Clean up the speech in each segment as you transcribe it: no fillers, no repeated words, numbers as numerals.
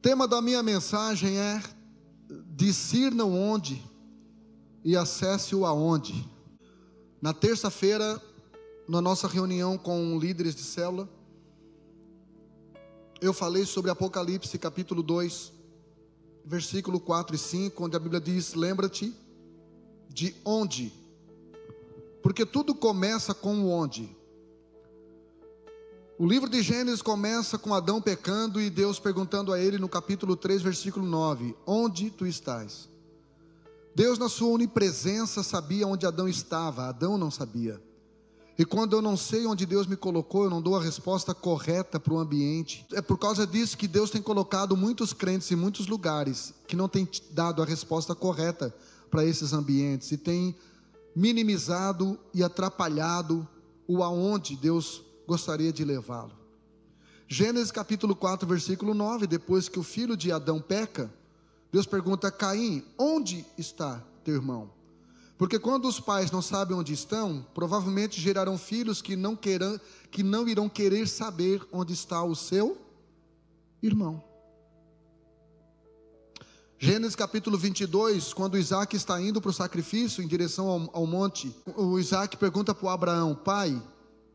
tema da minha mensagem é: discirna o onde e acesse o aonde. Na terça-feira, na nossa reunião com líderes de célula, eu falei sobre Apocalipse capítulo 2, versículo 4 e 5, onde a Bíblia diz: lembra-te de onde, porque tudo começa com o onde. O livro de Gênesis começa com Adão pecando e Deus perguntando a ele no capítulo 3, versículo 9: onde tu estás? Deus, na sua onipresença, sabia onde Adão estava, Adão não sabia. E quando eu não sei onde Deus me colocou, eu não dou a resposta correta para o ambiente. É por causa disso que Deus tem colocado muitos crentes em muitos lugares que não tem dado a resposta correta para esses ambientes e tem minimizado e atrapalhado o aonde Deus gostaria de levá-lo. Gênesis capítulo 4, versículo 9, depois que o filho de Adão peca, Deus pergunta a Caim: onde está teu irmão? Porque quando os pais não sabem onde estão, provavelmente gerarão filhos que não irão querer saber onde está o seu irmão. Gênesis capítulo 22, quando Isaac está indo para o sacrifício em direção ao monte, o Isaac pergunta para o Abraão: pai,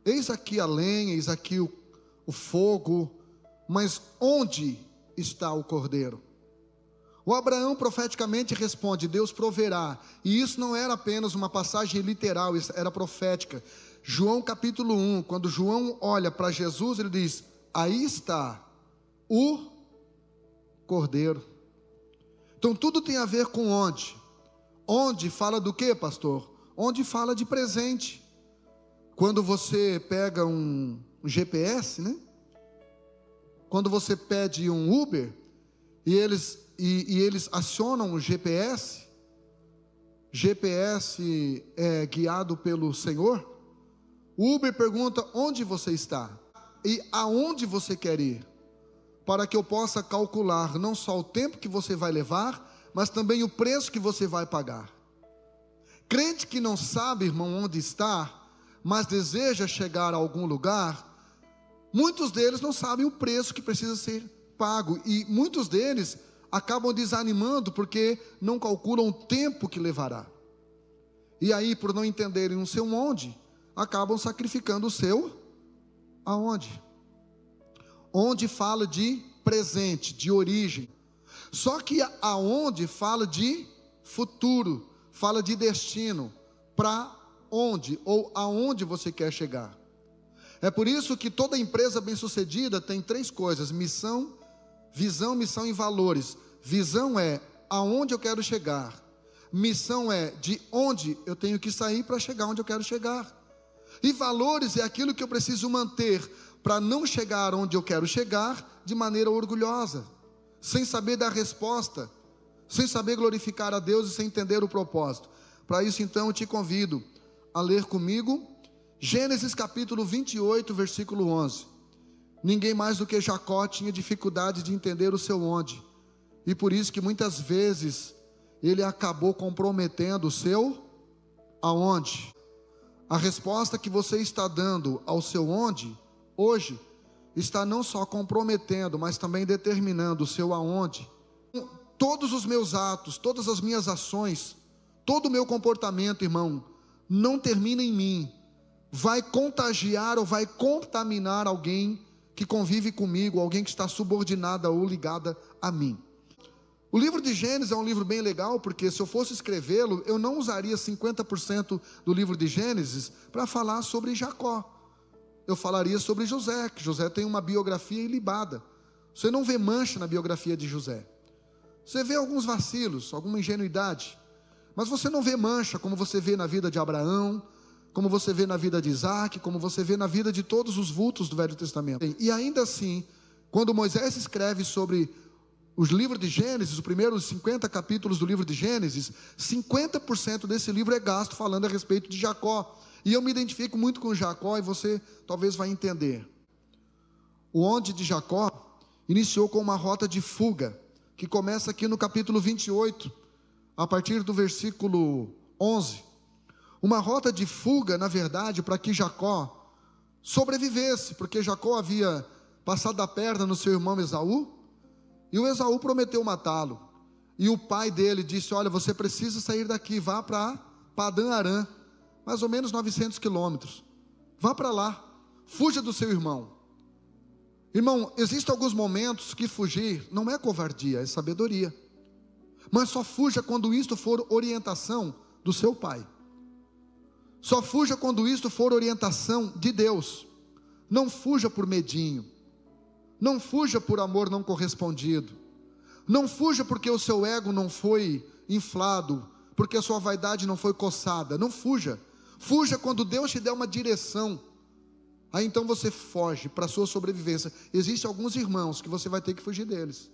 eis aqui a lenha, eis aqui o fogo, mas onde está o cordeiro? O Abraão profeticamente responde: Deus proverá. E isso não era apenas uma passagem literal, isso era profética. João capítulo 1, quando João olha para Jesus, ele diz: aí está o cordeiro. Então tudo tem a ver com onde. Onde fala do que, pastor? Onde fala de presente. Quando você pega um GPS, né? Quando você pede um Uber e eles acionam o GPS é guiado pelo Senhor. O Uber pergunta: onde você está? E aonde você quer ir? Para que eu possa calcular não só o tempo que você vai levar, mas também o preço que você vai pagar. Crente que não sabe, irmão, onde está, mas deseja chegar a algum lugar, muitos deles não sabem o preço que precisa ser pago, e muitos deles acabam desanimando porque não calculam o tempo que levará, e aí, por não entenderem o seu onde, acabam sacrificando o seu aonde. Onde fala de presente, de origem, só que aonde fala de futuro, fala de destino, para onde ou aonde você quer chegar. É por isso que toda empresa bem-sucedida tem três coisas: missão, visão, missão e valores. Visão é aonde eu quero chegar. Missão é de onde eu tenho que sair para chegar onde eu quero chegar. E valores é aquilo que eu preciso manter para não chegar onde eu quero chegar de maneira orgulhosa, sem saber dar resposta, sem saber glorificar a Deus e sem entender o propósito. Para isso, então, eu te convido a ler comigo Gênesis capítulo 28, versículo 11. Ninguém mais do que Jacó tinha dificuldade de entender o seu onde, e por isso que muitas vezes ele acabou comprometendo o seu aonde. A resposta que você está dando ao seu onde hoje está não só comprometendo, mas também determinando o seu aonde. Todos os meus atos, todas as minhas ações, todo o meu comportamento, irmão, não termina em mim, vai contagiar ou vai contaminar alguém que convive comigo, alguém que está subordinada ou ligada a mim. O livro de Gênesis é um livro bem legal, porque se eu fosse escrevê-lo, eu não usaria 50% do livro de Gênesis para falar sobre Jacó. Eu falaria sobre José, que José tem uma biografia ilibada. Você não vê mancha na biografia de José. Você vê alguns vacilos, alguma ingenuidade, mas você não vê mancha como você vê na vida de Abraão, como você vê na vida de Isaac, como você vê na vida de todos os vultos do Velho Testamento. E ainda assim, quando Moisés escreve sobre os livros de Gênesis, os primeiros 50 capítulos do livro de Gênesis, 50% desse livro é gasto falando a respeito de Jacó. E eu me identifico muito com Jacó, e você talvez vai entender. O onde de Jacó iniciou com uma rota de fuga, que começa aqui no capítulo 28, a partir do versículo 11. Uma rota de fuga, na verdade, para que Jacó sobrevivesse, porque Jacó havia passado a perna no seu irmão Esaú, E o Esaú prometeu matá-lo. E o pai dele disse: olha, você precisa sair daqui, vá para Padã Arã, mais ou menos 900 quilômetros. Vá para lá, fuja do seu irmão. Irmão, existem alguns momentos que fugir não é covardia, é sabedoria. Mas só fuja quando isto for orientação do seu pai. Só fuja quando isto for orientação de Deus. Não fuja por medinho. Não fuja por amor não correspondido. Não fuja porque o seu ego não foi inflado, porque a sua vaidade não foi coçada. Não fuja. Fuja quando Deus te der uma direção. Aí então você foge para a sua sobrevivência. Existem alguns irmãos que você vai ter que fugir deles.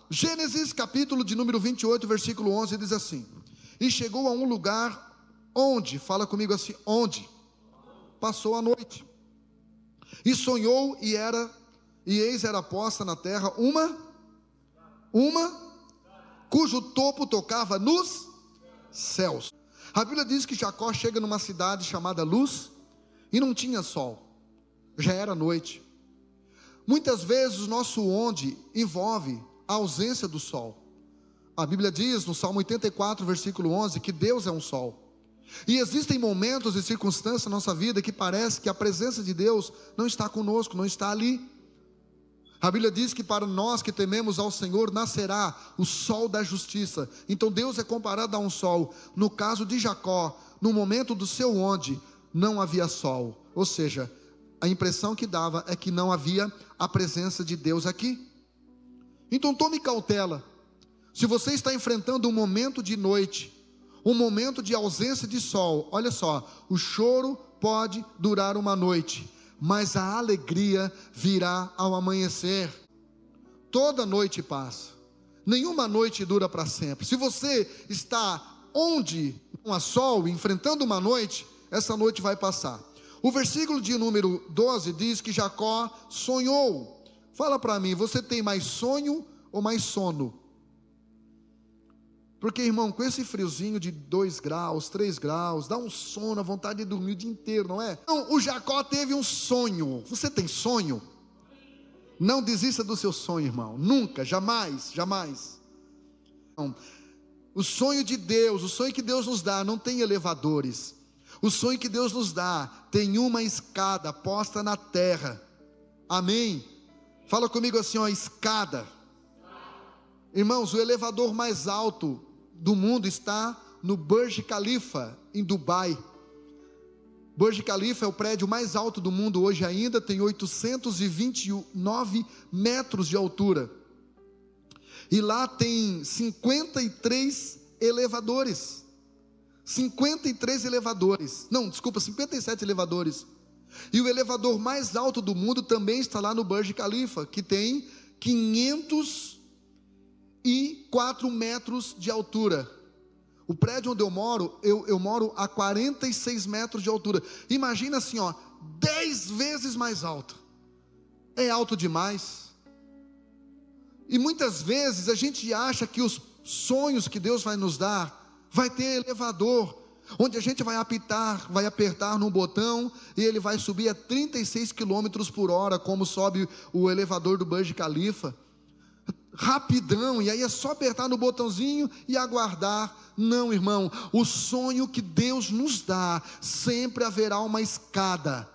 Gênesis capítulo de número 28, versículo 11 diz assim: e chegou a um lugar onde, fala comigo assim, onde passou a noite. E sonhou e eis era posta na terra uma cujo topo tocava nos céus. A Bíblia diz que Jacó chega numa cidade chamada Luz e não tinha sol, já era noite. Muitas vezes o nosso onde envolve a ausência do sol. A Bíblia diz no Salmo 84, versículo 11, que Deus é um sol. E existem momentos e circunstâncias na nossa vida que parece que a presença de Deus não está conosco, não está ali. A Bíblia diz que para nós que tememos ao Senhor nascerá o sol da justiça. Então Deus é comparado a um sol. No caso de Jacó, no momento do seu onde, não havia sol. Ou seja, a impressão que dava é que não havia a presença de Deus aqui. Então tome cautela. Se você está enfrentando um momento de noite, um momento de ausência de sol, olha só, o choro pode durar uma noite, mas a alegria virá ao amanhecer. Toda noite passa, nenhuma noite dura para sempre. Se você está onde não há sol, enfrentando uma noite, essa noite vai passar. O versículo de número 12 diz que Jacó sonhou. Fala para mim, você tem mais sonho ou mais sono? Porque, irmão, com esse friozinho de 2 graus, 3 graus, dá um sono, a vontade de dormir o dia inteiro, não é? Então, o Jacó teve um sonho. Você tem sonho? Não desista do seu sonho, irmão. Nunca, jamais, jamais. Não. O sonho de Deus, o sonho que Deus nos dá, não tem elevadores. O sonho que Deus nos dá, tem uma escada posta na terra. Amém? Fala comigo assim, ó, escada. Irmãos, o elevador mais alto do mundo está no Burj Khalifa, em Dubai. Burj Khalifa é o prédio mais alto do mundo hoje ainda, tem 829 metros de altura. E lá tem 53 elevadores. 57 elevadores. E o elevador mais alto do mundo também está lá no Burj Khalifa, que tem 504 metros de altura. O prédio onde eu moro, eu moro a 46 metros de altura. Imagina assim, ó, 10 vezes mais alto. É alto demais. E muitas vezes a gente acha que os sonhos que Deus vai nos dar vai ter elevador, onde a gente vai apertar num botão e ele vai subir a 36 km por hora, como sobe o elevador do Burj Khalifa. Rapidão, e aí é só apertar no botãozinho e aguardar. Não, irmão, o sonho que Deus nos dá, sempre haverá uma escada.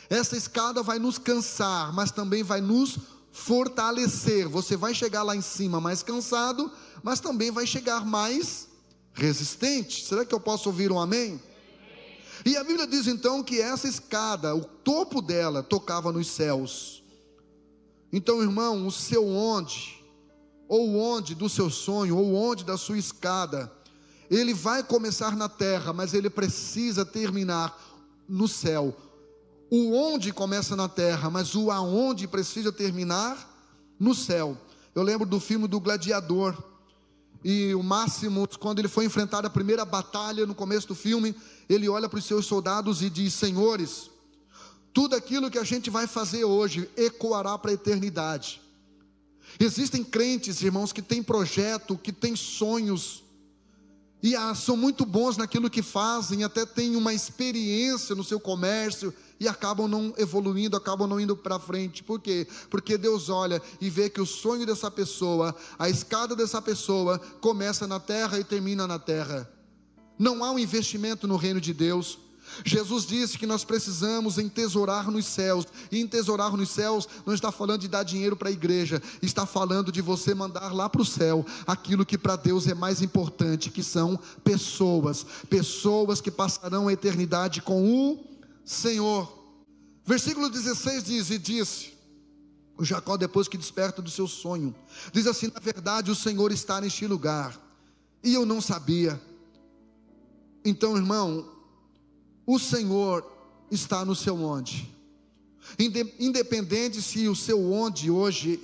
Essa escada vai nos cansar, mas também vai nos fortalecer. Você vai chegar lá em cima mais cansado, mas também vai chegar mais resistente. Será que eu posso ouvir um amém? E a Bíblia diz então que essa escada, o topo dela tocava nos céus. Então, irmão, o seu onde, ou onde do seu sonho, ou onde da sua escada, ele vai começar na terra, mas ele precisa terminar no céu. O onde começa na terra, mas o aonde precisa terminar no céu. Eu lembro do filme do Gladiador, e o Máximo, quando ele foi enfrentar a primeira batalha, no começo do filme, ele olha para os seus soldados e diz: senhores, tudo aquilo que a gente vai fazer hoje ecoará para a eternidade. Existem crentes, irmãos, que têm projeto, que têm sonhos, e são muito bons naquilo que fazem, até têm uma experiência no seu comércio, e acabam não evoluindo, acabam não indo para frente. Por quê? Porque Deus olha e vê que o sonho dessa pessoa, a escada dessa pessoa começa na terra e termina na terra. Não há um investimento no reino de Deus. Jesus disse que nós precisamos entesourar nos céus, e entesourar nos céus não está falando de dar dinheiro para a igreja, está falando de você mandar lá para o céu aquilo que para Deus é mais importante, que são pessoas que passarão a eternidade com o Senhor. Versículo 16 diz: e disse o Jacó, depois que desperta do seu sonho, diz assim: na verdade o Senhor está neste lugar, e eu não sabia. Então, irmão, o Senhor está no seu onde. Independente se o seu onde hoje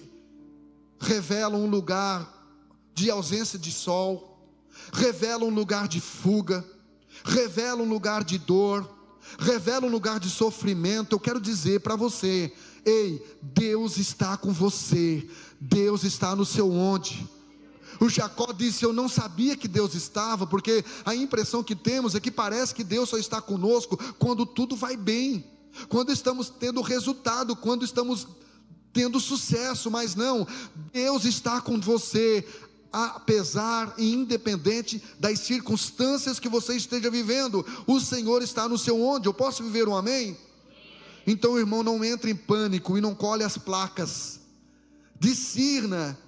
revela um lugar de ausência de sol, revela um lugar de fuga, revela um lugar de dor, revela um lugar de sofrimento, eu quero dizer para você: ei, Deus está com você, Deus está no seu onde. O Jacó disse: eu não sabia que Deus estava, porque a impressão que temos é que parece que Deus só está conosco quando tudo vai bem, quando estamos tendo resultado, quando estamos tendo sucesso. Mas não, Deus está com você, apesar e independente das circunstâncias que você esteja vivendo. O Senhor está no seu onde. Eu posso viver um amém? Então, irmão, não entre em pânico e não colhe as placas. Discirna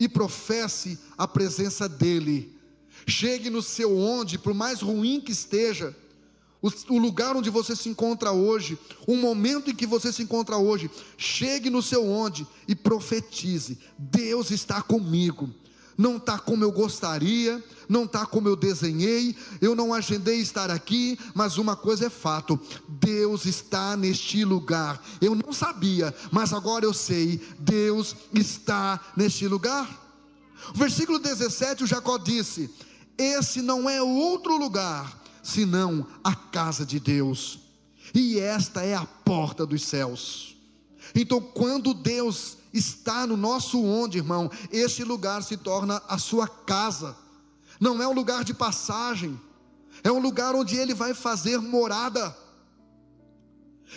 e professe a presença dEle. Chegue no seu onde, por mais ruim que esteja, o lugar onde você se encontra hoje, o momento em que você se encontra hoje, chegue no seu onde e profetize: Deus está comigo. Não está como eu gostaria, não está como eu desenhei, eu não agendei estar aqui, mas uma coisa é fato: Deus está neste lugar. Eu não sabia, mas agora eu sei, Deus está neste lugar. Versículo 17, o Jacó disse: esse não é outro lugar, senão a casa de Deus, e esta é a porta dos céus. Então, quando Deus está no nosso onde, irmão, este lugar se torna a sua casa. Não é um lugar de passagem, é um lugar onde Ele vai fazer morada.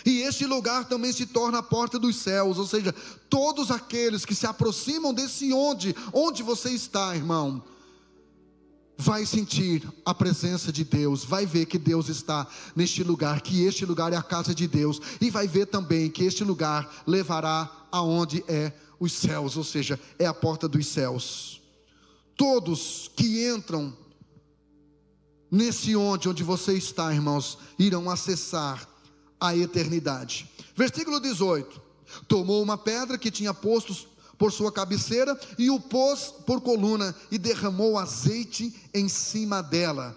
E este lugar também se torna a porta dos céus, ou seja, todos aqueles que se aproximam desse onde você está, irmão, vai sentir a presença de Deus, vai ver que Deus está neste lugar, que este lugar é a casa de Deus, e vai ver também que este lugar levará aonde é os céus, ou seja, é a porta dos céus. Todos que entram nesse onde você está, irmãos, irão acessar a eternidade. Versículo 18: tomou uma pedra que tinha posto por sua cabeceira e o pôs por coluna e derramou azeite em cima dela.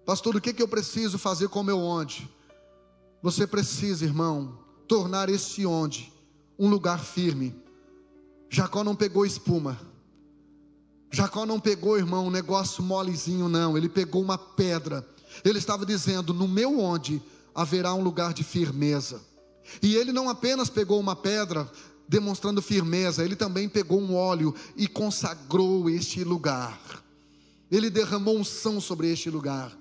Pastor, o que eu preciso fazer com o meu onde? Você precisa, irmão, tornar esse onde um lugar firme. Jacó não pegou espuma, Jacó não pegou, irmão, um negócio molezinho, não. Ele pegou uma pedra. Ele estava dizendo: no meu onde haverá um lugar de firmeza. E ele não apenas pegou uma pedra demonstrando firmeza, ele também pegou um óleo e consagrou este lugar. Ele derramou unção sobre este lugar.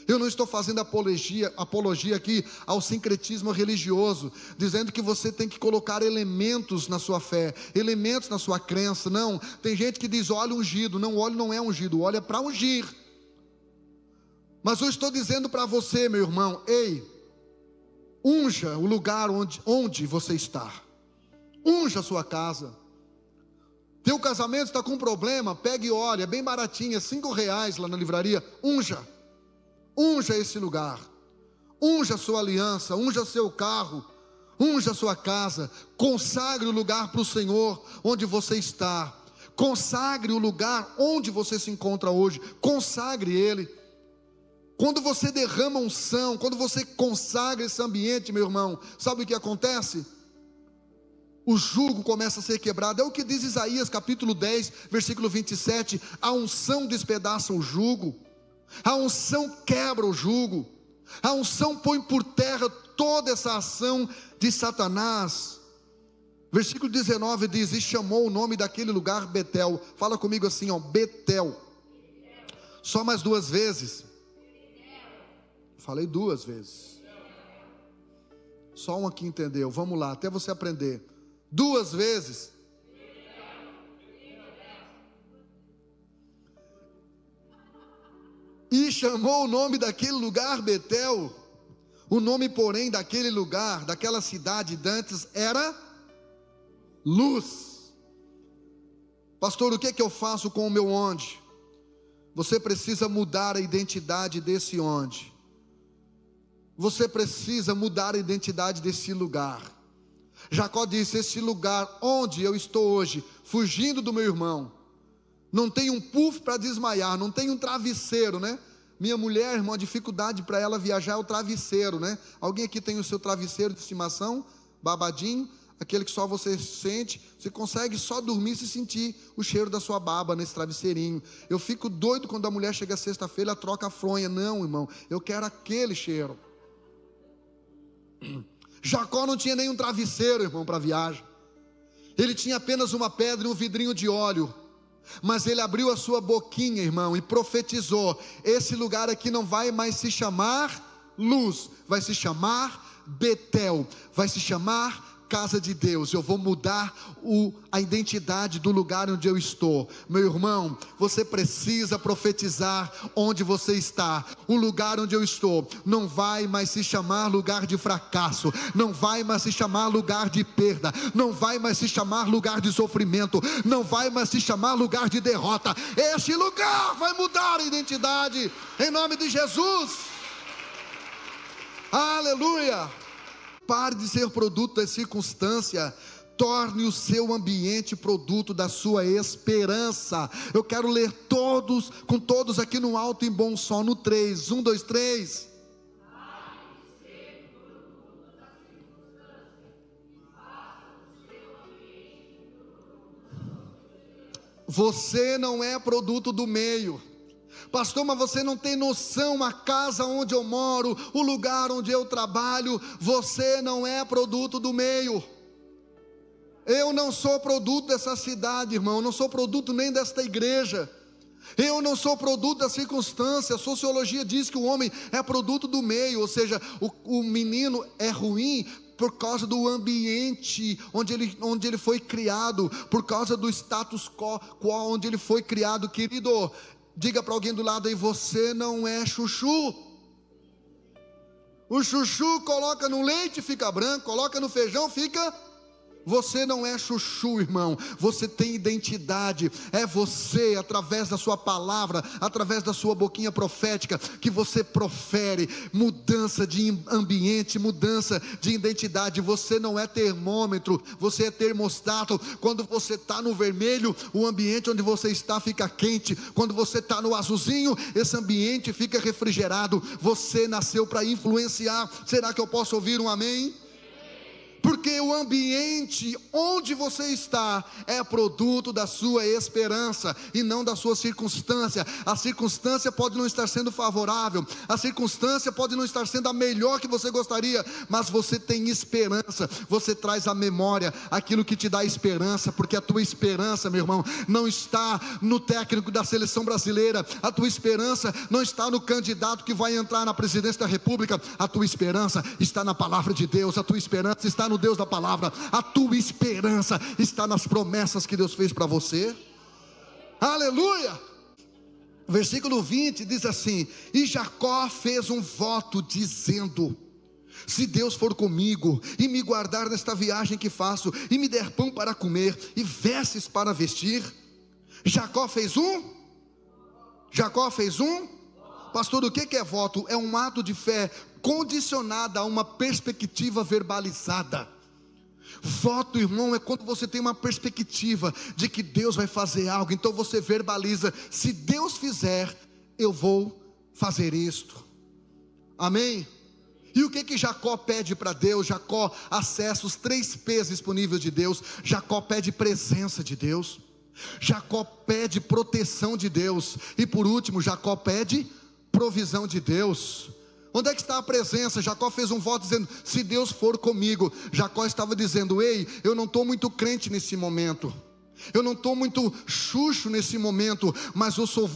Eu não estou fazendo apologia aqui ao sincretismo religioso, dizendo que você tem que colocar elementos na sua fé, elementos na sua crença. Não, tem gente que diz óleo ungido. Não, óleo não é ungido, o óleo é para ungir. Mas eu estou dizendo para você, meu irmão: ei, unja o lugar onde você está, unja a sua casa. Teu casamento está com problema, pegue óleo, é bem baratinho, é R$5 lá na livraria. Unja esse lugar, unja a sua aliança, unja seu carro, unja a sua casa. Consagre o lugar para o Senhor onde você está, consagre o lugar onde você se encontra hoje, consagre ele. Quando você derrama unção, quando você consagra esse ambiente, meu irmão, sabe o que acontece? O jugo começa a ser quebrado. É o que diz Isaías capítulo 10, versículo 27, a unção despedaça o jugo, a unção quebra o jugo, a unção põe por terra toda essa ação de Satanás. Versículo 19 diz: e chamou o nome daquele lugar Betel. Fala comigo assim, ó, Betel. Só mais 2 vezes. Falei 2 vezes. Só um aqui entendeu. Vamos lá, até você aprender. 2 vezes. E chamou o nome daquele lugar Betel. O nome, porém, daquele lugar, daquela cidade dantes, era Luz. Pastor, o que é que eu faço com o meu onde? Você precisa mudar a identidade desse onde. Você precisa mudar a identidade desse lugar. Jacó disse: esse lugar onde eu estou hoje, fugindo do meu irmão, não tem um puff para desmaiar, não tem um travesseiro, né? Minha mulher, irmão, a dificuldade para ela viajar é o travesseiro, né? Alguém aqui tem o seu travesseiro de estimação, babadinho, aquele que só você sente, você consegue só dormir se sentir o cheiro da sua baba nesse travesseirinho. Eu fico doido quando a mulher chega sexta-feira, ela troca a fronha. Não, irmão, eu quero aquele cheiro. Jacó não tinha nenhum travesseiro, irmão, para viagem. Ele tinha apenas uma pedra e um vidrinho de óleo. Mas ele abriu a sua boquinha, irmão, e profetizou: esse lugar aqui não vai mais se chamar Luz, vai se chamar Betel, vai se chamar casa de Deus. Eu vou mudar a identidade do lugar onde eu estou. Meu irmão, você precisa profetizar onde você está. O lugar onde eu estou não vai mais se chamar lugar de fracasso, não vai mais se chamar lugar de perda, não vai mais se chamar lugar de sofrimento, não vai mais se chamar lugar de derrota. Este lugar vai mudar a identidade, em nome de Jesus. Aleluia. Pare de ser produto da circunstância, torne o seu ambiente produto da sua esperança. Eu quero ler todos, com todos aqui no alto em bom som, no 3, 1, 2, 3. Você não é produto do meio. Pastor, mas você não tem noção, a casa onde eu moro, o lugar onde eu trabalho, você não é produto do meio. Eu não sou produto dessa cidade, irmão, eu não sou produto nem desta igreja. Eu não sou produto da circunstância. A sociologia diz que o homem é produto do meio, ou seja, o menino é ruim por causa do ambiente onde ele foi criado, por causa do status quo onde ele foi criado. Querido, diga para alguém do lado aí: você não é chuchu. O chuchu coloca no leite, fica branco, coloca no feijão, fica... Você não é chuchu, irmão. Você tem identidade. É você, através da sua palavra, através da sua boquinha profética, que você profere mudança de ambiente, mudança de identidade. Você não é termômetro, você é termostato. Quando você está no vermelho, o ambiente onde você está fica quente. Quando você está no azulzinho, esse ambiente fica refrigerado. Você nasceu para influenciar. Será que eu posso ouvir um amém? Porque o ambiente onde você está é produto da sua esperança e não da sua circunstância. A circunstância pode não estar sendo favorável, a circunstância pode não estar sendo a melhor que você gostaria, mas você tem esperança. Você traz à memória aquilo que te dá esperança, porque a tua esperança, meu irmão, não está no técnico da seleção brasileira, a tua esperança não está no candidato que vai entrar na presidência da república. A tua esperança está na palavra de Deus, a tua esperança está no Deus da palavra, a tua esperança está nas promessas que Deus fez para você. Aleluia. Versículo 20 diz assim: e Jacó fez um voto dizendo: se Deus for comigo e me guardar nesta viagem que faço, e me der pão para comer e vestes para vestir. Jacó fez um. Pastor, o que é voto? É um ato de fé condicionada a uma perspectiva verbalizada. Voto, irmão, é quando você tem uma perspectiva de que Deus vai fazer algo, então você verbaliza: se Deus fizer, eu vou fazer isto. Amém? E o que Jacó pede para Deus? Jacó acessa os 3 P's disponíveis de Deus. Jacó pede presença de Deus, Jacó pede proteção de Deus, e por último, Jacó pede provisão de Deus. Onde é que está a presença? Jacó fez um voto dizendo: se Deus for comigo. Jacó estava dizendo: ei, eu não estou muito crente nesse momento, eu não estou muito xuxo nesse momento, mas eu sou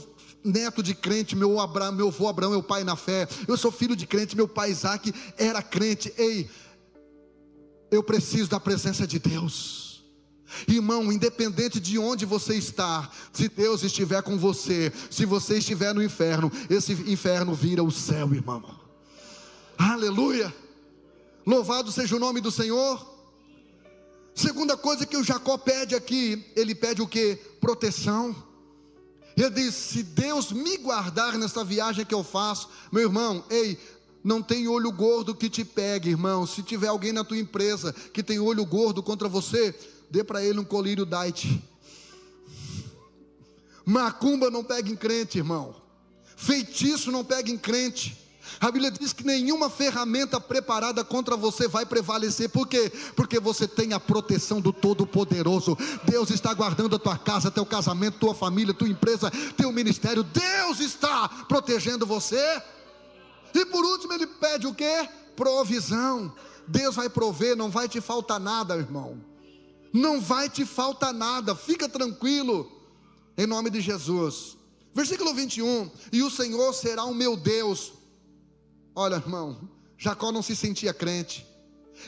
neto de crente, meu avô Abraão, meu pai na fé, eu sou filho de crente, meu pai Isaac era crente. Ei, Eu preciso da presença de Deus. Irmão, independente de onde você está, se Deus estiver com você, se você estiver no inferno, esse inferno vira o céu, irmão. Aleluia. Louvado seja o nome do Senhor. Segunda coisa que o Jacó pede aqui, ele pede o quê? Proteção. Ele diz: se Deus me guardar nessa viagem que eu faço, meu irmão, ei, não tem olho gordo que te pegue, irmão. Se tiver alguém na tua empresa que tem olho gordo contra você, dê para ele um colírio diet. Macumba não pega em crente, irmão. Feitiço não pega em crente. A Bíblia diz que nenhuma ferramenta preparada contra você vai prevalecer. Por quê? Porque você tem a proteção do Todo-Poderoso. Deus está guardando a tua casa, teu casamento, tua família, tua empresa, teu ministério. Deus está protegendo você. E por último ele pede o quê? Provisão. Deus vai prover, não vai te faltar nada, irmão. Não vai te faltar nada, fica tranquilo, em nome de Jesus. Versículo 21, e o Senhor será o meu Deus. Olha, irmão, Jacó não se sentia crente.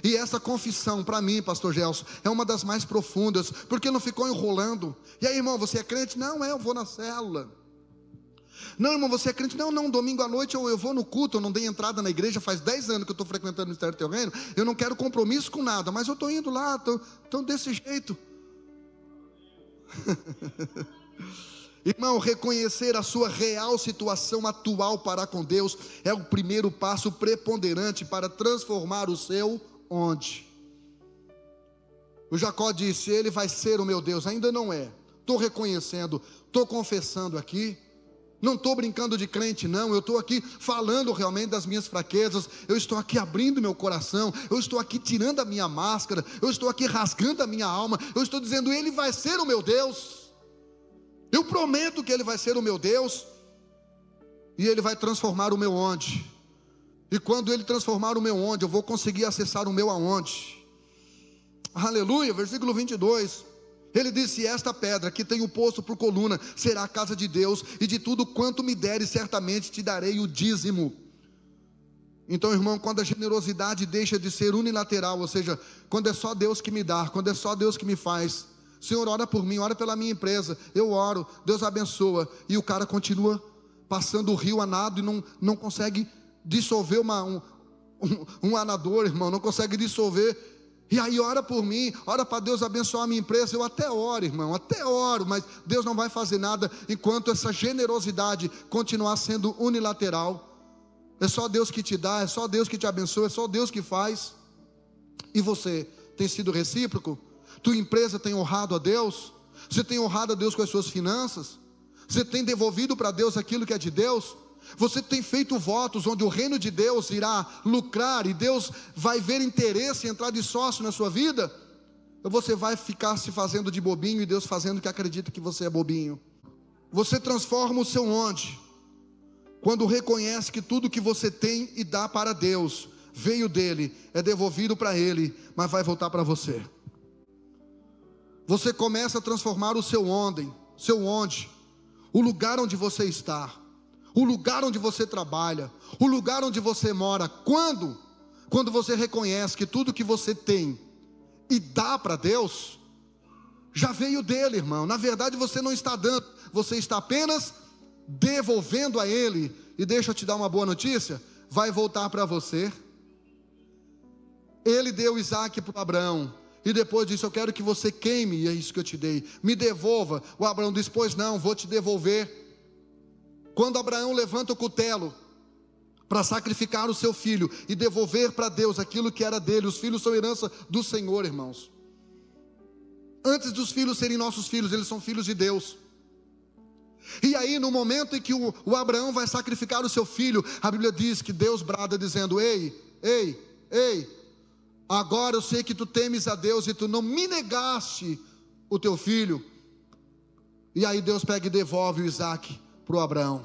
E essa confissão, para mim, pastor Gelson, é uma das mais profundas, porque não ficou enrolando. E aí, irmão, você é crente? Não, eu vou na célula. Não, irmão, você é crente? Não, domingo à noite eu vou no culto, eu não dei entrada na igreja, faz 10 anos que eu estou frequentando o Ministério do Teu Reino, eu não quero compromisso com nada, mas eu estou indo lá, estou desse jeito. Irmão, reconhecer a sua real situação atual para com Deus é o primeiro passo preponderante para transformar o seu onde. O Jacó disse: ele vai ser o meu Deus. Ainda não é, estou reconhecendo, estou confessando aqui. Não estou brincando de crente, não. Eu estou aqui falando realmente das minhas fraquezas. Eu estou aqui abrindo meu coração. Eu estou aqui tirando a minha máscara. Eu estou aqui rasgando a minha alma. Eu estou dizendo: ele vai ser o meu Deus. Eu prometo que ele vai ser o meu Deus. E ele vai transformar o meu onde. E quando ele transformar o meu onde, eu vou conseguir acessar o meu aonde. Aleluia, versículo 22. Ele disse: esta pedra que tenho posto por coluna será a casa de Deus, e de tudo quanto me deres, certamente te darei o dízimo. Então, irmão, quando a generosidade deixa de ser unilateral, ou seja, quando é só Deus que me dá, quando é só Deus que me faz, Senhor, ora por mim, ora pela minha empresa, eu oro, Deus abençoa, e o cara continua passando o rio a nado e não consegue dissolver um anador, irmão, não consegue dissolver. E aí ora por mim, ora para Deus abençoar a minha empresa. Eu até oro, irmão, até oro, mas Deus não vai fazer nada enquanto essa generosidade continuar sendo unilateral. É só Deus que te dá, é só Deus que te abençoa, é só Deus que faz. E você tem sido recíproco? Tua empresa tem honrado a Deus? Você tem honrado a Deus com as suas finanças? Você tem devolvido para Deus aquilo que é de Deus? Você tem feito votos onde o reino de Deus irá lucrar e Deus vai ver interesse em entrar de sócio na sua vida? Ou você vai ficar se fazendo de bobinho e Deus fazendo que acredita que você é bobinho? Você transforma o seu onde quando reconhece que tudo que você tem e dá para Deus veio dele, é devolvido para ele, mas vai voltar para você. Você começa a transformar o seu onde, o lugar onde você está, o lugar onde você trabalha, o lugar onde você mora. Quando você reconhece que tudo que você tem e dá para Deus, já veio dele, irmão. Na verdade você não está dando, você está apenas devolvendo a ele. E deixa eu te dar uma boa notícia, vai voltar para você. Ele deu Isaac para Abraão, e depois disse: eu quero que você queime, e é isso que eu te dei, me devolva. O Abraão disse: pois não, vou te devolver. Quando Abraão levanta o cutelo para sacrificar o seu filho e devolver para Deus aquilo que era dele, os filhos são herança do Senhor, irmãos. Antes dos filhos serem nossos filhos, eles são filhos de Deus. E aí no momento em que o Abraão vai sacrificar o seu filho, a Bíblia diz que Deus brada dizendo: ei, agora eu sei que tu temes a Deus e tu não me negaste o teu filho. E aí Deus pega e devolve o Isaac para o Abraão.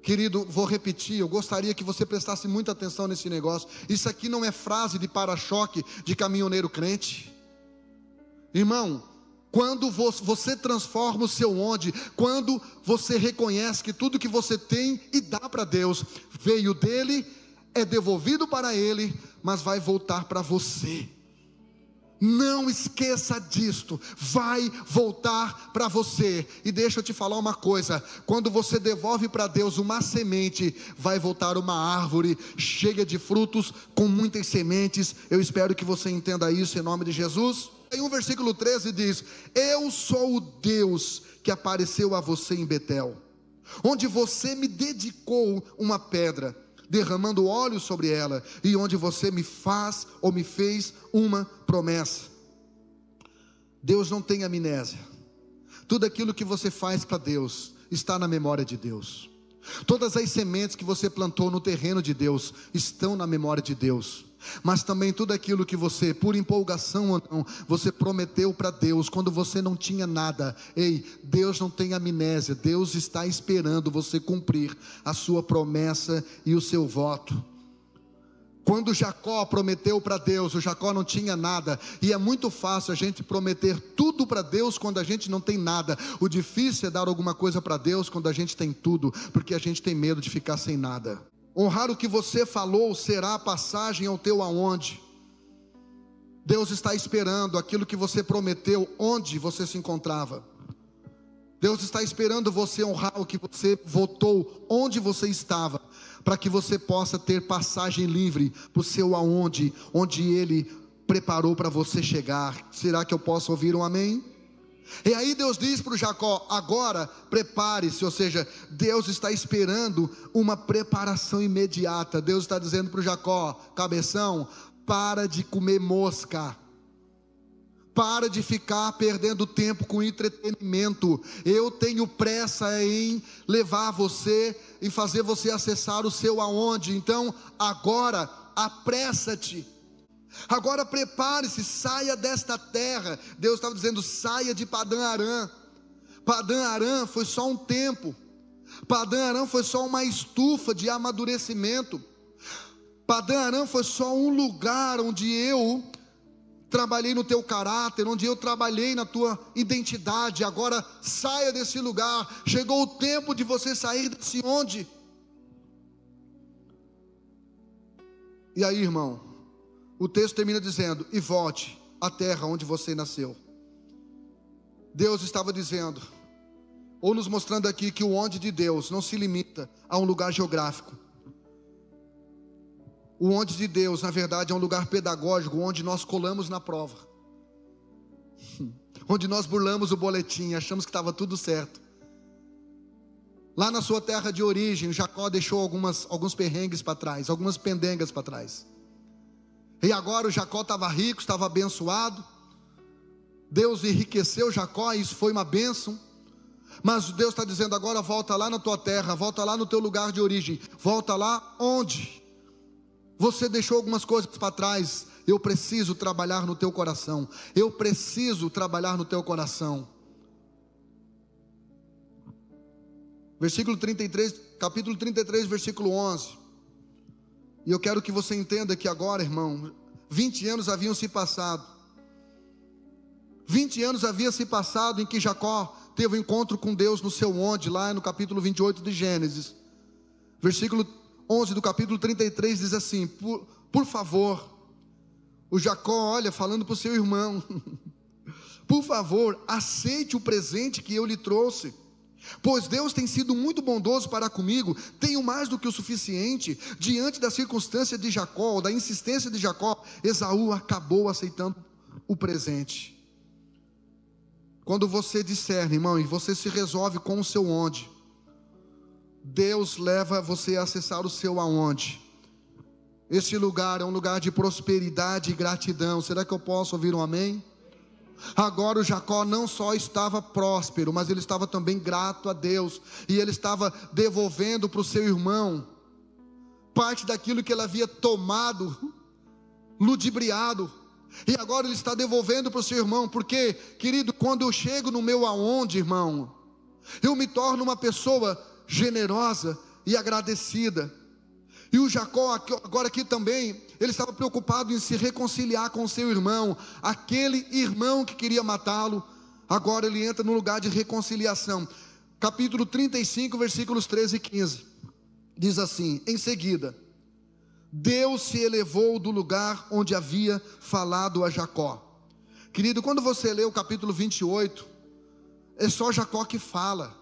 Querido, vou repetir, eu gostaria que você prestasse muita atenção nesse negócio. Isso aqui não é frase de para-choque de caminhoneiro crente. Irmão, quando você transforma o seu onde, quando você reconhece que tudo que você tem e dá para Deus veio dele, é devolvido para ele, mas vai voltar para você. Não esqueça disto, vai voltar para você. E deixa eu te falar uma coisa: quando você devolve para Deus uma semente, vai voltar uma árvore cheia de frutos, com muitas sementes. Eu espero que você entenda isso em nome de Jesus. Em um versículo 13 diz: eu sou o Deus que apareceu a você em Betel, onde você me dedicou uma pedra, derramando óleo sobre ela, e onde você me fez uma promessa. Deus não tem amnésia. Tudo aquilo que você faz para Deus está na memória de Deus. Todas as sementes que você plantou no terreno de Deus estão na memória de Deus. Mas também tudo aquilo que você, por empolgação ou não, você prometeu para Deus quando você não tinha nada. Ei, Deus não tem amnésia. Deus está esperando você cumprir a sua promessa e o seu voto. Quando Jacó prometeu para Deus, o Jacó não tinha nada. E é muito fácil a gente prometer tudo para Deus quando a gente não tem nada. O difícil é dar alguma coisa para Deus quando a gente tem tudo, porque a gente tem medo de ficar sem nada. Honrar o que você falou será a passagem ao teu aonde. Deus está esperando aquilo que você prometeu, onde você se encontrava. Deus está esperando você honrar o que você votou, onde você estava, para que você possa ter passagem livre para o seu aonde, onde Ele preparou para você chegar. Será que eu posso ouvir um amém? E aí Deus diz para o Jacó: agora prepare-se. Ou seja, Deus está esperando uma preparação imediata. Deus está dizendo para o Jacó: cabeção, para de comer mosca, para de ficar perdendo tempo com entretenimento. Eu tenho pressa em levar você e fazer você acessar o seu aonde. Então agora apressa-te. Agora prepare-se, saia desta terra. Deus estava dizendo: saia de Padã Arã. Padã Arã foi só um tempo. Padã Arã foi só uma estufa de amadurecimento. Padã Arã foi só um lugar onde eu trabalhei no teu caráter, onde eu trabalhei na tua identidade. Agora saia desse lugar. Chegou o tempo de você sair desse onde. E aí, irmão, o texto termina dizendo: e volte à terra onde você nasceu. Deus estava dizendo, ou nos mostrando aqui, que o onde de Deus não se limita a um lugar geográfico. O onde de Deus, na verdade, é um lugar pedagógico, onde nós colamos na prova, onde nós burlamos o boletim, achamos que estava tudo certo. Lá na sua terra de origem, Jacó deixou alguns perrengues para trás, algumas pendengas para trás. E agora o Jacó estava rico, estava abençoado. Deus enriqueceu Jacó, e isso foi uma bênção. Mas Deus está dizendo agora: volta lá na tua terra, volta lá no teu lugar de origem, volta lá onde você deixou algumas coisas para trás. Eu preciso trabalhar no teu coração. Eu preciso trabalhar no teu coração. Versículo 33, capítulo 33, versículo 11. E eu quero que você entenda que agora, irmão, 20 anos haviam se passado. 20 anos havia se passado em que Jacó teve um encontro com Deus no seu onde, lá no capítulo 28 de Gênesis. Versículo 11 do capítulo 33 diz assim: por favor, o Jacó, olha, falando para o seu irmão, por favor, aceite o presente que eu lhe trouxe, pois Deus tem sido muito bondoso para comigo. Tenho mais do que o suficiente. Diante da circunstância de Jacó, da insistência de Jacó, Esaú acabou aceitando o presente. Quando você discerne, irmão, e você se resolve com o seu onde, Deus leva você a acessar o seu aonde. Esse lugar é um lugar de prosperidade e gratidão. Será que eu posso ouvir um amém? Agora o Jacó não só estava próspero, mas ele estava também grato a Deus. E ele estava devolvendo para o seu irmão parte daquilo que ele havia tomado, ludibriado. E agora ele está devolvendo para o seu irmão. Porque, querido, quando eu chego no meu aonde, irmão, eu me torno uma pessoa generosa e agradecida. E o Jacó, agora aqui também, ele estava preocupado em se reconciliar com o seu irmão, aquele irmão que queria matá-lo. Agora ele entra no lugar de reconciliação. Capítulo 35, versículos 13 e 15, diz assim: em seguida, Deus se elevou do lugar onde havia falado a Jacó. Querido, quando você lê o capítulo 28, é só Jacó que fala.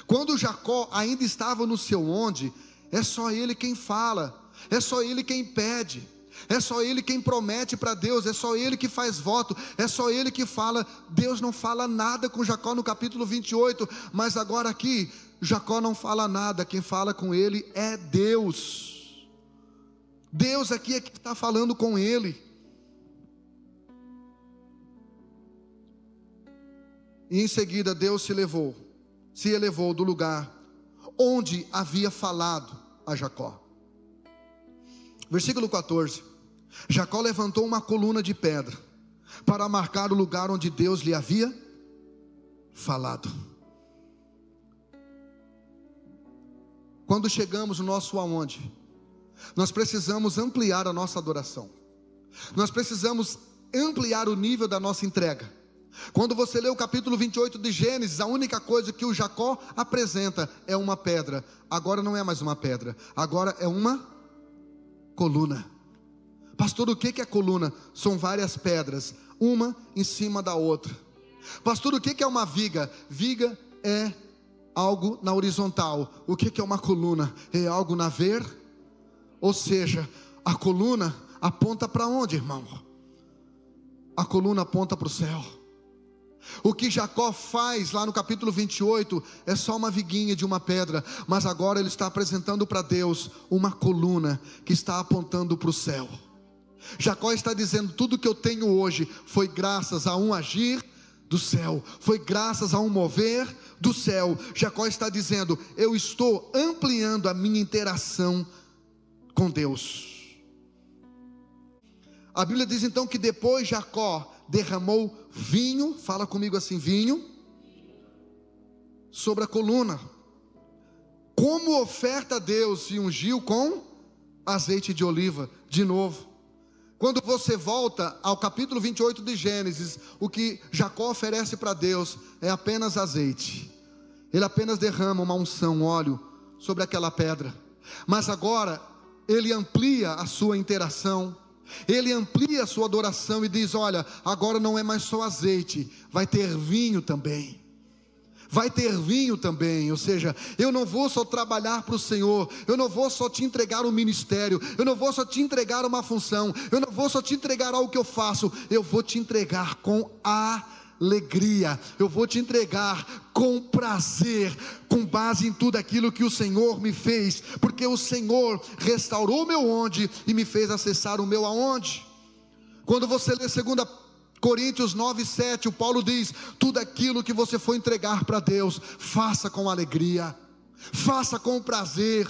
Quando Jacó ainda estava no seu onde, é só ele quem fala, é só ele quem pede, é só ele quem promete para Deus, é só ele que faz voto, é só ele que fala. Deus não fala nada com Jacó no capítulo 28, mas agora aqui, Jacó não fala nada, quem fala com ele é Deus. Deus aqui é que está falando com ele. E em seguida Deus se elevou do lugar onde havia falado a Jacó. Versículo 14. Jacó levantou uma coluna de pedra para marcar o lugar onde Deus lhe havia falado. Quando chegamos no nosso aonde, nós precisamos ampliar a nossa adoração. Nós precisamos ampliar o nível da nossa entrega. Quando você lê o capítulo 28 de Gênesis, a única coisa que o Jacó apresenta é uma pedra. Agora não é mais uma pedra, agora é uma coluna. Pastor, o que é coluna? São várias pedras, uma em cima da outra. Pastor, o que é uma viga? Viga é algo na horizontal. O que é uma coluna? É algo na vertical. Ou seja, a coluna aponta para onde, irmão? A coluna aponta para o céu. O que Jacó faz lá no capítulo 28 é só uma viguinha de uma pedra, mas agora ele está apresentando para Deus uma coluna que está apontando para o céu. Jacó está dizendo: tudo que eu tenho hoje foi graças a um agir do céu, foi graças a um mover do céu. Jacó está dizendo: eu estou ampliando a minha interação com Deus. A Bíblia diz então que depois Jacó derramou vinho, fala comigo assim, vinho, sobre a coluna, como oferta a Deus, e ungiu com azeite de oliva. De novo, quando você volta ao capítulo 28 de Gênesis, o que Jacó oferece para Deus é apenas azeite. Ele apenas derrama uma unção, óleo, sobre aquela pedra. Mas agora ele amplia a sua interação, ele amplia a sua adoração e diz: olha, agora não é mais só azeite, vai ter vinho também. Vai ter vinho também. Ou seja, eu não vou só trabalhar para o Senhor, eu não vou só te entregar um ministério, eu não vou só te entregar uma função, eu não vou só te entregar algo que eu faço, eu vou te entregar com alegria, eu vou te entregar com prazer, com base em tudo aquilo que o Senhor me fez, porque o Senhor restaurou o meu onde e me fez acessar o meu aonde. Quando você lê 2 Coríntios 9:7, o Paulo diz: tudo aquilo que você for entregar para Deus, faça com alegria, faça com prazer,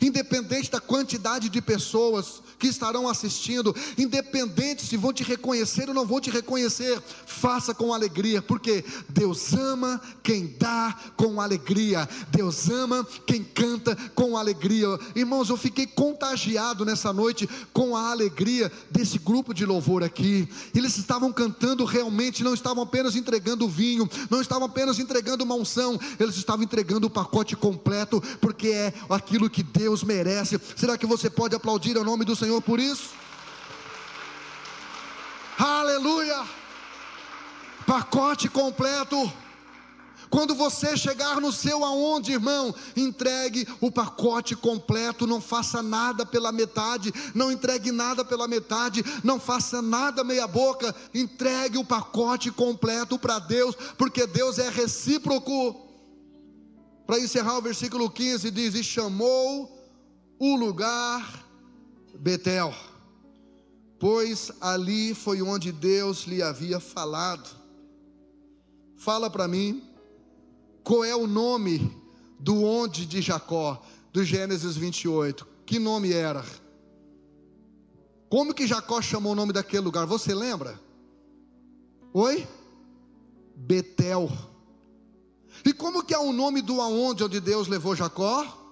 independente da quantidade de pessoas que estarão assistindo, independente se vão te reconhecer ou não vão te reconhecer, faça com alegria, porque Deus ama quem dá com alegria, Deus ama quem canta com alegria. Irmãos, eu fiquei contagiado nessa noite com a alegria desse grupo de louvor aqui. Eles estavam cantando realmente, não estavam apenas entregando vinho, não estavam apenas entregando uma unção, eles estavam entregando o pacote completo, porque é aquilo que Deus merece. Será que você pode aplaudir ao nome do Senhor por isso? Aleluia! Pacote completo. Quando você chegar no seu aonde, irmão, entregue o pacote completo. Não faça nada pela metade, não entregue nada pela metade, não faça nada meia boca. Entregue o pacote completo para Deus, porque Deus é recíproco. Para encerrar, o versículo 15 diz: e chamou o lugar Betel, pois ali foi onde Deus lhe havia falado. Fala para mim, qual é o nome do onde de Jacó, do Gênesis 28? Que nome era? Como que Jacó chamou o nome daquele lugar? Você lembra? Oi? Betel. E como que é o nome do aonde onde Deus levou Jacó?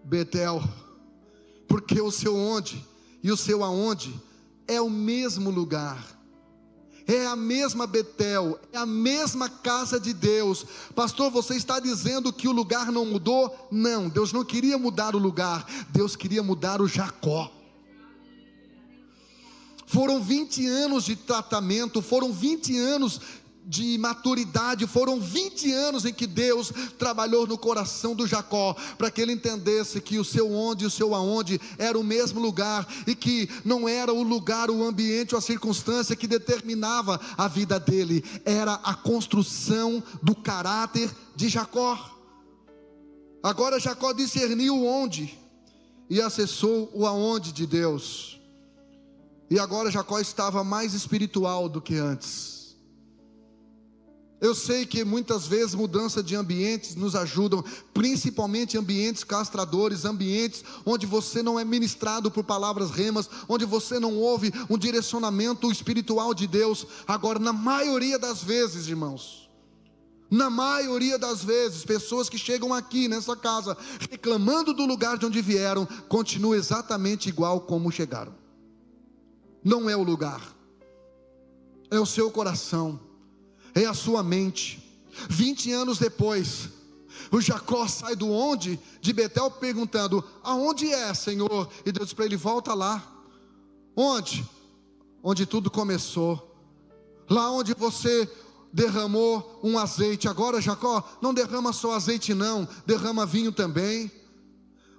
Betel. Porque o seu onde e o seu aonde é o mesmo lugar. é a mesma Betel, é a mesma casa de Deus. Pastor, você está dizendo que o lugar não mudou? Não, Deus não queria mudar o lugar, Deus queria mudar o Jacó. Foram 20 anos de tratamento, foram 20 anos de maturidade, foram 20 anos em que Deus trabalhou no coração do Jacó, para que ele entendesse que o seu onde e o seu aonde era o mesmo lugar, e que não era o lugar, o ambiente ou a circunstância que determinava a vida dele, era a construção do caráter de Jacó. Agora Jacó discerniu o onde e acessou o aonde de Deus, e agora Jacó estava mais espiritual do que antes. Eu sei que muitas vezes mudança de ambientes nos ajudam, principalmente ambientes castradores, ambientes onde você não é ministrado por palavras remas, onde você não ouve um direcionamento espiritual de Deus. Agora, na maioria das vezes, irmãos, na maioria das vezes, pessoas que chegam aqui nessa casa reclamando do lugar de onde vieram, continuam exatamente igual como chegaram. Não é o lugar, é o seu coração, é a sua mente. 20 anos depois, o Jacó sai do onde? De Betel, perguntando: aonde é, Senhor? E Deus diz para ele: volta lá. Onde? Onde tudo começou, lá onde você derramou um azeite. Agora, Jacó, não derrama só azeite não, derrama vinho também.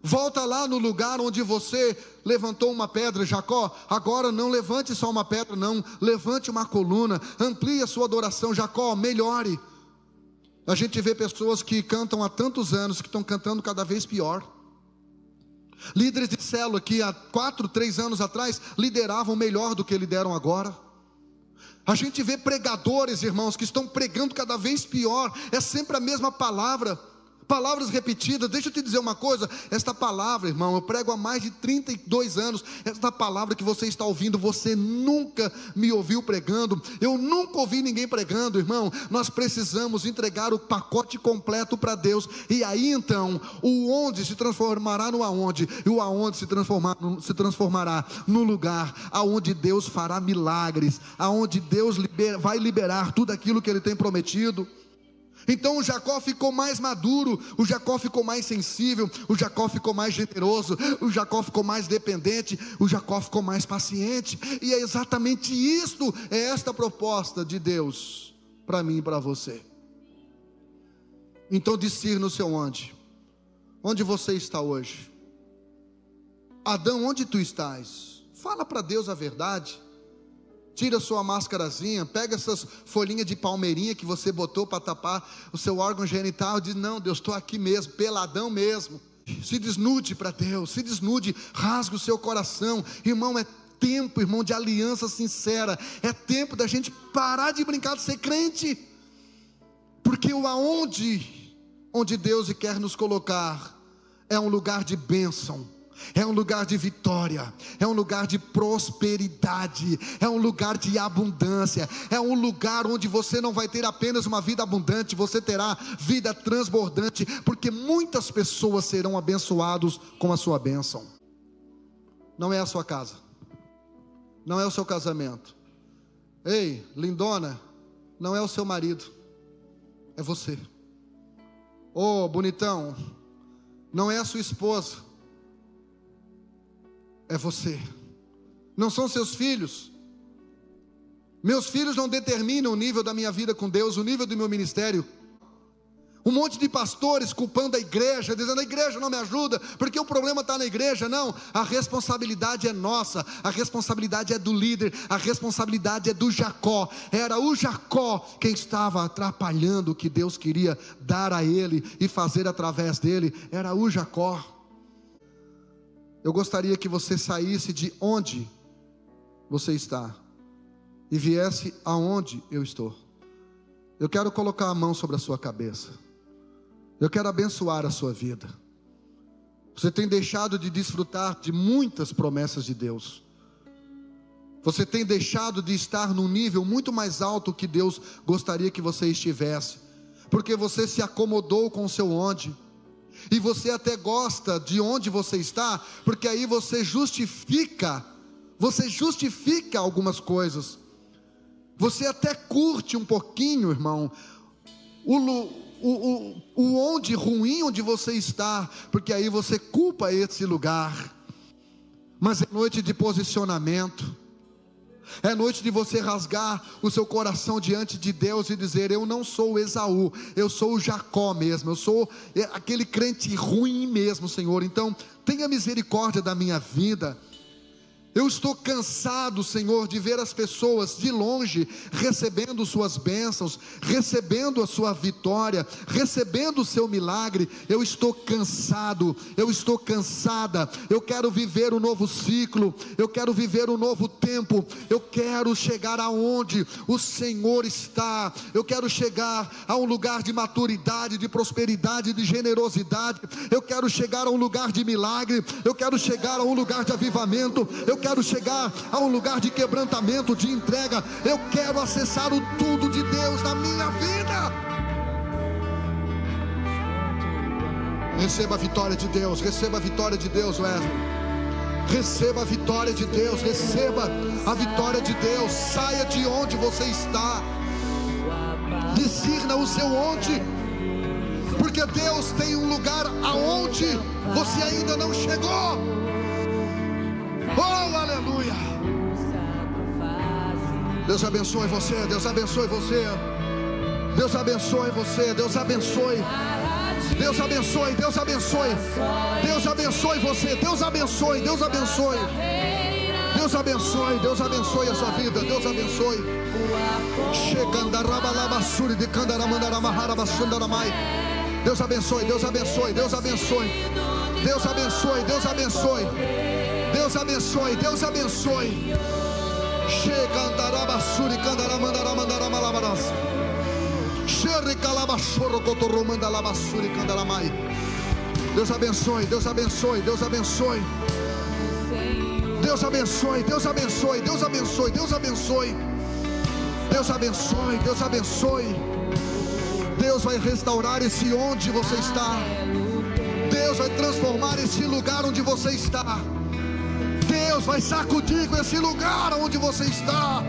Volta lá no lugar onde você levantou uma pedra, Jacó. Agora não levante só uma pedra não, levante uma coluna, amplie a sua adoração, Jacó, melhore. A gente vê pessoas que cantam há tantos anos, que estão cantando cada vez pior. Líderes de célula que há 4, 3 anos atrás lideravam melhor do que lideram agora. A gente vê pregadores, irmãos, que estão pregando cada vez pior, é sempre a mesma palavra, palavras repetidas. Deixa eu te dizer uma coisa, esta palavra, irmão, eu prego há mais de 32 anos, esta palavra que você está ouvindo, você nunca me ouviu pregando, eu nunca ouvi ninguém pregando, irmão. Nós precisamos entregar o pacote completo para Deus, e aí então, o onde se transformará no aonde, e o aonde se transformará no lugar, aonde Deus fará milagres, aonde Deus vai liberar tudo aquilo que Ele tem prometido. Então o Jacó ficou mais maduro, o Jacó ficou mais sensível, o Jacó ficou mais generoso, o Jacó ficou mais dependente, o Jacó ficou mais paciente. E é exatamente isto, é esta proposta de Deus para mim e para você. Então discirna o seu onde você está hoje. Adão, onde tu estás? Fala para Deus a verdade. Tira sua máscarazinha, pega essas folhinhas de palmeirinha que você botou para tapar o seu órgão genital, e diz: não, Deus, estou aqui mesmo, peladão mesmo. Se desnude para Deus, se desnude, rasgue o seu coração. Irmão, é tempo, irmão, de aliança sincera. É tempo da gente parar de brincar de ser crente, porque o onde Deus quer nos colocar é um lugar de bênção, é um lugar de vitória, é um lugar de prosperidade, é um lugar de abundância, é um lugar onde você não vai ter apenas uma vida abundante, você terá vida transbordante, porque muitas pessoas serão abençoadas com a sua bênção. Não é a sua casa, não é o seu casamento. Ei, lindona, não é o seu marido, é você. Ô, bonitão, não é a sua esposa, é você. Não são seus filhos. Meus filhos não determinam o nível da minha vida com Deus, o nível do meu ministério. Um monte de pastores culpando a igreja, dizendo: a igreja não me ajuda, porque o problema está na igreja. Não, a responsabilidade é nossa, a responsabilidade é do líder, a responsabilidade é do Jacó. Era o Jacó quem estava atrapalhando o que Deus queria dar a ele e fazer através dele. Era o Jacó. Eu gostaria que você saísse de onde você está e viesse aonde eu estou. Eu quero colocar a mão sobre a sua cabeça. Eu quero abençoar a sua vida. Você tem deixado de desfrutar de muitas promessas de Deus. Você tem deixado de estar num nível muito mais alto que Deus gostaria que você estivesse, porque você se acomodou com o seu onde. E você até gosta de onde você está, porque aí você justifica algumas coisas. Você até curte um pouquinho, irmão, o onde ruim onde você está, porque aí você culpa esse lugar. Mas é noite de posicionamento, é noite de você rasgar o seu coração diante de Deus e dizer: eu não sou o Esaú, eu sou o Jacó mesmo, eu sou aquele crente ruim mesmo, Senhor. Então tenha misericórdia da minha vida. Eu estou cansado, Senhor, de ver as pessoas de longe recebendo suas bênçãos, recebendo a sua vitória, recebendo o seu milagre. Eu estou cansado, eu estou cansada. Eu quero viver um novo ciclo, eu quero viver um novo tempo. Eu quero chegar aonde o Senhor está. Eu quero chegar a um lugar de maturidade, de prosperidade, de generosidade. Eu quero chegar a um lugar de milagre. Eu quero chegar a um lugar de avivamento. Eu quero chegar a um lugar de quebrantamento, de entrega. Eu quero acessar o tudo de Deus na minha vida. Receba a vitória de Deus, receba a vitória de Deus, Wesley. Receba a vitória de Deus, receba a vitória de Deus. Saia de onde você está, discirna o seu onde, porque Deus tem um lugar aonde você ainda não chegou. Oh, aleluia. Deus abençoe você, Deus abençoe você. Deus abençoe você, Deus abençoe. Deus abençoe, Deus abençoe. Deus abençoe você, Deus abençoe, Deus abençoe. Deus abençoe, Deus abençoe a sua vida, Deus abençoe. Deus abençoe, Deus abençoe, Deus abençoe. Deus abençoe, Deus abençoe. Deus abençoe, Deus abençoe. Chega andarabassuri candaramandaramandaramalabaras. Xerre calabachorro cotorromandalabassuri candaramai. Deus abençoe, Deus abençoe, Deus abençoe. Deus abençoe, Deus abençoe, Deus abençoe, Deus abençoe. Deus abençoe, Deus abençoe. Deus vai restaurar esse onde você está. Deus vai transformar esse lugar onde você está. Deus vai sacudir com esse lugar onde você está.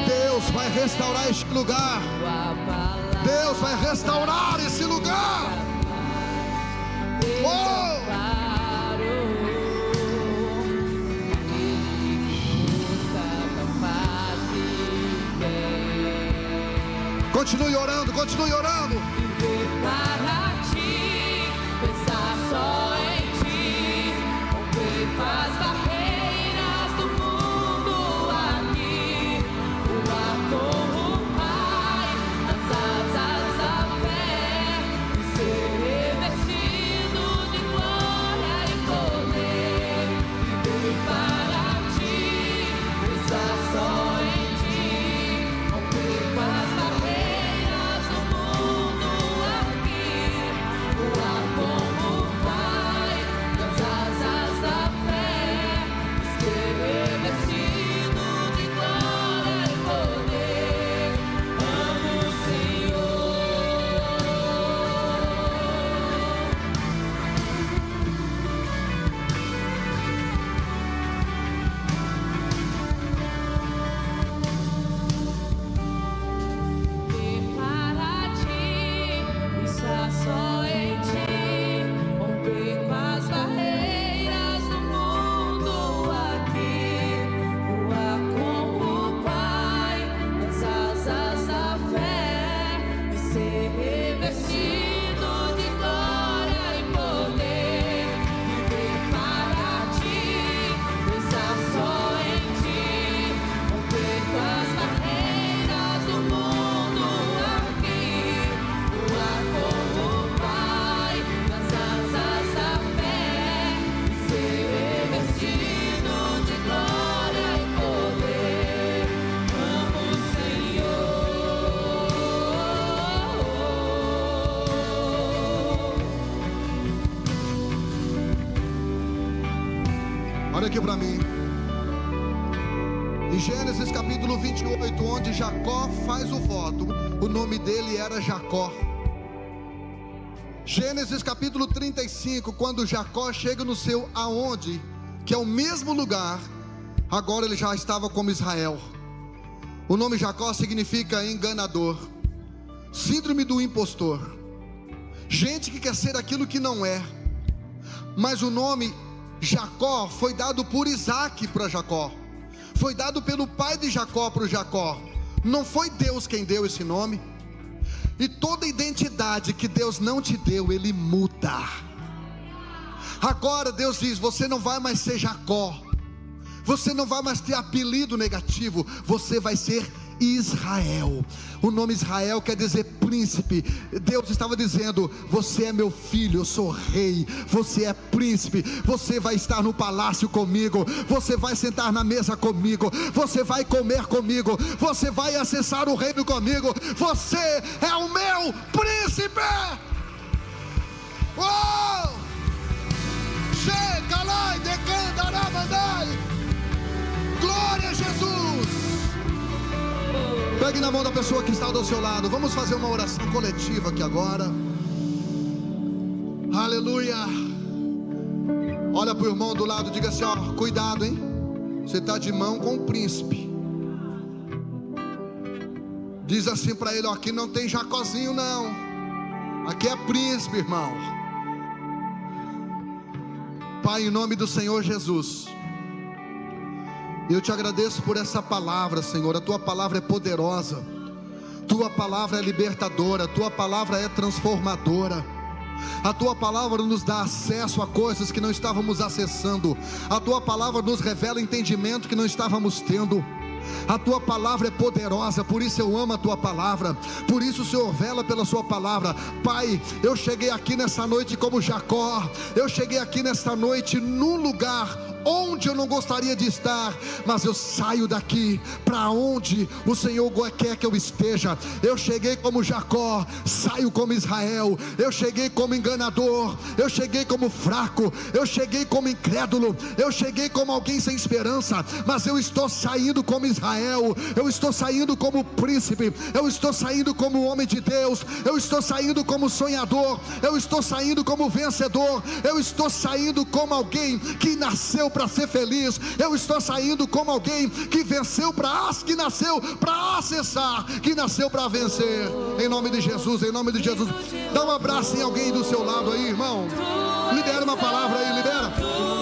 Deus vai restaurar este lugar. Deus vai restaurar esse lugar. Oh! Continue orando, continue orando. Para ti, pensar só em ti, romper com as barreiras do mundo aqui, voar como um pai, nas asas da fé, e ser revestido de glória e poder. Viver para ti, pensar só em ti, romper com as barreiras do mundo aqui, voar como um pai, nas asas da fé, ser revestido de glória e poder. Amo o Senhor. Viver para ti, pensar só em ti, romper com as barreiras do mundo aqui, voar como o Pai, nas asas da fé, e ser revestido de glória e poder. Viver para ti, pensar só em ti, romper com as barreiras do mundo aqui, voar como o Pai, nas asas da fé, e ser revestido de glória e poder. Amo o Senhor. Olha aqui para mim. Em Gênesis capítulo 28, onde Jacó faz o voto, o nome dele era Jacó. Gênesis capítulo 35, quando Jacó chega no seu aonde, que é o mesmo lugar, agora ele já estava como Israel. O nome Jacó significa enganador, síndrome do impostor, gente que quer ser aquilo que não é. Mas o nome Jacó foi dado por Isaac para Jacó, foi dado pelo pai de Jacó para o Jacó. Não foi Deus quem deu esse nome. E toda identidade que Deus não te deu, Ele muda. Agora Deus diz: você não vai mais ser Jacó, você não vai mais ter apelido negativo, você vai ser Israel. O nome Israel quer dizer príncipe. Deus estava dizendo: você é meu filho, eu sou rei, você é príncipe, você vai estar no palácio comigo, você vai sentar na mesa comigo, você vai comer comigo, você vai acessar o reino comigo, você é o meu príncipe. Oh! Chega lá e decanta na bandai. Glória a Jesus. Pegue na mão da pessoa que está do seu lado. Vamos fazer uma oração coletiva aqui agora. Aleluia. Olha para o irmão do lado e diga assim: ó, cuidado, hein? Você está de mão com o príncipe. Diz assim para ele: ó, aqui não tem Jacozinho não, aqui é príncipe, irmão. Pai, em nome do Senhor Jesus, eu te agradeço por essa palavra, Senhor. A tua palavra é poderosa, tua palavra é libertadora, tua palavra é transformadora. A tua palavra nos dá acesso a coisas que não estávamos acessando. A tua palavra nos revela entendimento que não estávamos tendo. A tua palavra é poderosa, por isso eu amo a tua palavra, por isso o Senhor vela pela sua palavra. Pai, eu cheguei aqui nessa noite como Jacó, eu cheguei aqui nessa noite num lugar onde eu não gostaria de estar, mas eu saio daqui para onde o Senhor quer que eu esteja. Eu cheguei como Jacó, saio como Israel. Eu cheguei como enganador, eu cheguei como fraco, eu cheguei como incrédulo, eu cheguei como alguém sem esperança, mas eu estou saindo como Israel, eu estou saindo como príncipe, eu estou saindo como homem de Deus, eu estou saindo como sonhador, eu estou saindo como vencedor, eu estou saindo como alguém que nasceu para ser feliz, eu estou saindo como alguém que venceu que nasceu para acessar, que nasceu para vencer. Em nome de Jesus, em nome de Jesus. Dá um abraço em alguém do seu lado aí, irmão. Libera uma palavra aí, libera.